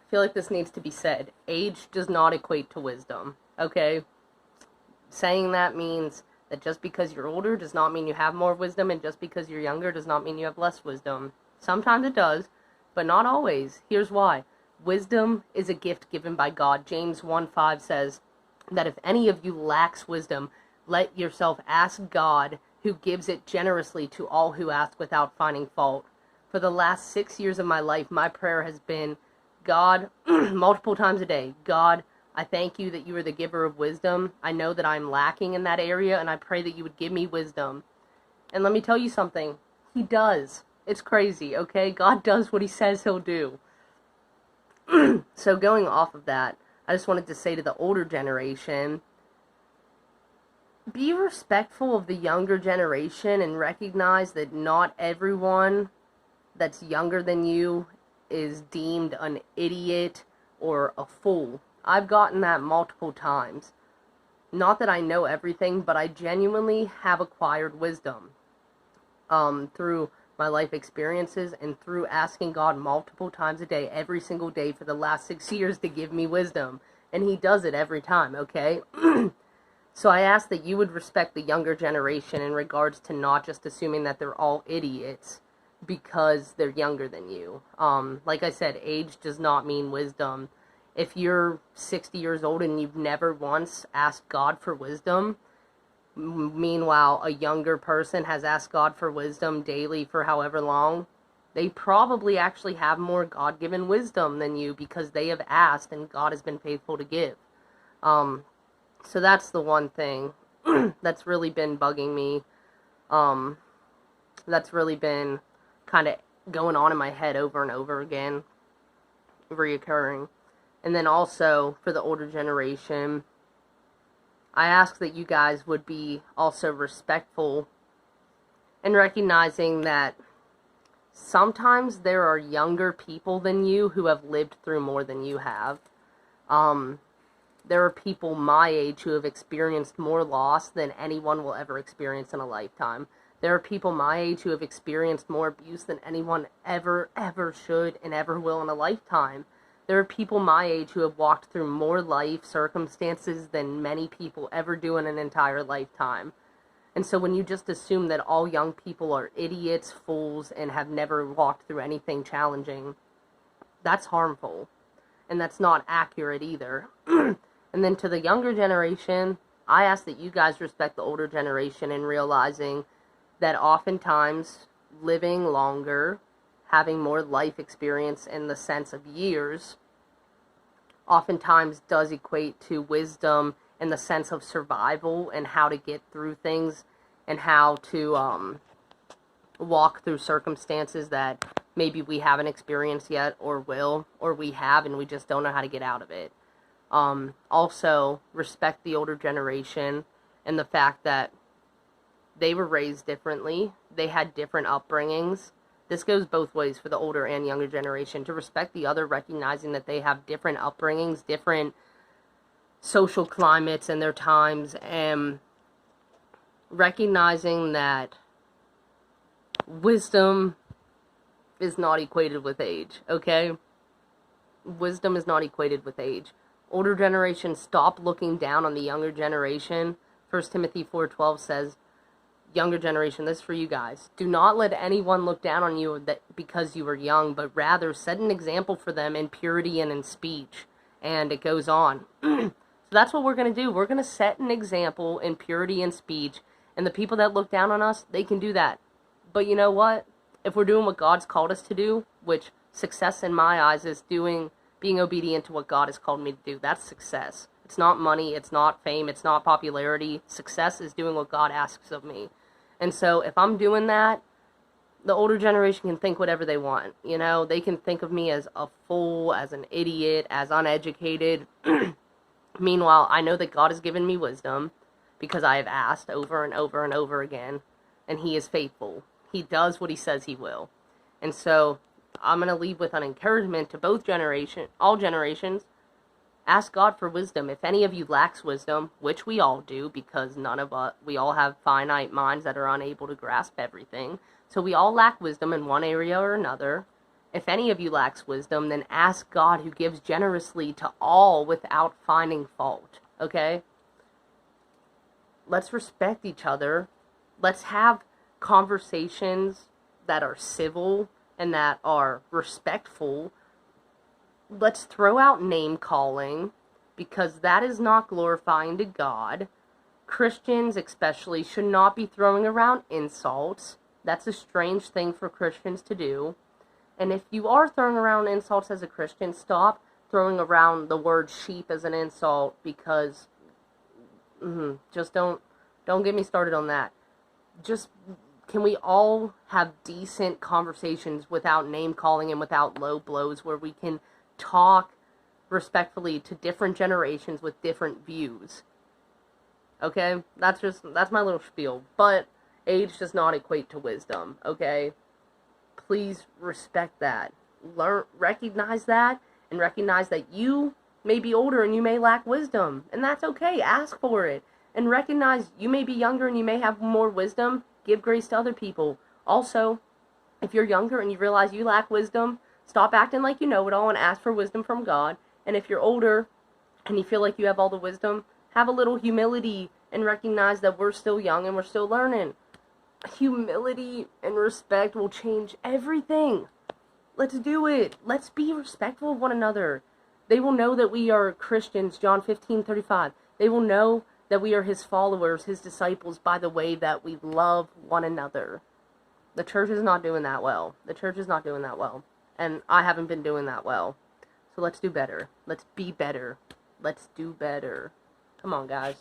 feel like this needs to be said. Age does not equate to wisdom, okay? Saying that means that just because you're older does not mean you have more wisdom, and just because you're younger does not mean you have less wisdom. Sometimes it does, but not always. Here's why. Wisdom is a gift given by God. James 1:5 says that if any of you lacks wisdom, let yourself ask God, who gives it generously to all who ask without finding fault. For the last 6 years of my life, my prayer has been, God, multiple times a day, God, I thank you that you are the giver of wisdom. I know that I'm lacking in that area, and I pray that you would give me wisdom. And let me tell you something. He does. It's crazy, okay? God does what he says he'll do. So going off of that, I just wanted to say to the older generation, be respectful of the younger generation and recognize that not everyone that's younger than you is deemed an idiot or a fool. I've gotten that multiple times. Not that I know everything, but I genuinely have acquired wisdom through my life experiences and through asking God multiple times a day, every single day for the last 6 years to give me wisdom. And he does it every time, okay? So I ask that you would respect the younger generation in regards to not just assuming that they're all idiots because they're younger than you. Like I said, age does not mean wisdom. If you're 60 years old and you've never once asked God for wisdom, meanwhile a younger person has asked God for wisdom daily for however long, they probably actually have more God-given wisdom than you because they have asked and God has been faithful to give. So that's the one thing that's really been bugging me. That's really been kind of going on in my head over and over again, reoccurring. And then also, for the older generation, I ask that you guys would be also respectful and recognizing that sometimes there are younger people than you who have lived through more than you have. There are people my age who have experienced more loss than anyone will ever experience in a lifetime. There are people my age who have experienced more abuse than anyone ever should and ever will in a lifetime. There are people my age who have walked through more life circumstances than many people ever do in an entire lifetime. And so when you just assume that all young people are idiots, fools, and have never walked through anything challenging, that's harmful. And that's not accurate either. And then to the younger generation, I ask that you guys respect the older generation in realizing that oftentimes living longer, having more life experience in the sense of years, oftentimes does equate to wisdom in the sense of survival and how to get through things and how to walk through circumstances that maybe we haven't experienced yet or will, or we have and we just don't know how to get out of it. Also, respect the older generation and the fact that they were raised differently. They had different upbringings. This goes both ways for the older and younger generation. To respect the other, recognizing that they have different upbringings, different social climates in their times, and recognizing that wisdom is not equated with age, okay? Wisdom is not equated with age. Older generation, stop looking down on the younger generation. 1 Timothy 4:12 says, younger generation, this is for you guys. Do not let anyone look down on you that because you are young, but rather set an example for them in purity and in speech. And it goes on. So that's what we're going to do. We're going to set an example in purity and speech. And the people that look down on us, they can do that. But you know what? If we're doing what God's called us to do, which success in my eyes is being obedient to what God has called me to do, that's success. It's not money, it's not fame, it's not popularity. Success is doing what God asks of me. And so if I'm doing that, the older generation can think whatever they want. You know, they can think of me as a fool, as an idiot, as uneducated. Meanwhile, I know that God has given me wisdom because I have asked over and over and over again, and he is faithful. He does what he says he will. And so I'm going to leave with an encouragement to all generations. Ask God for wisdom. If any of you lacks wisdom, which we all do, because we all have finite minds that are unable to grasp everything. So we all lack wisdom in one area or another. If any of you lacks wisdom, then ask God, who gives generously to all without finding fault. Okay? Let's respect each other. Let's have conversations that are civil and that are respectful. Let's throw out name calling, because that is not glorifying to God. Christians especially should not be throwing around insults. That's a strange thing for Christians to do. And if you are throwing around insults as a Christian, stop throwing around the word sheep as an insult, because just don't get me started on that. Just, can we all have decent conversations without name calling and without low blows, where we can talk respectfully to different generations with different views? Okay? That's my little spiel. But age does not equate to wisdom, okay? Please respect that. Recognize that, and recognize that you may be older and you may lack wisdom, and that's okay. Ask for it. And recognize you may be younger and you may have more wisdom. Give grace to other people. Also, if you're younger and you realize you lack wisdom, stop acting like you know it all and ask for wisdom from God. And if you're older and you feel like you have all the wisdom, have a little humility and recognize that we're still young and we're still learning. Humility and respect will change everything. Let's do it. Let's be respectful of one another. They will know that we are Christians, John 15:35. They will know that we are his followers, his disciples, by the way that we love one another. The church is not doing that well. The church is not doing that well. And I haven't been doing that well. So let's do better. Let's be better. Let's do better. Come on, guys.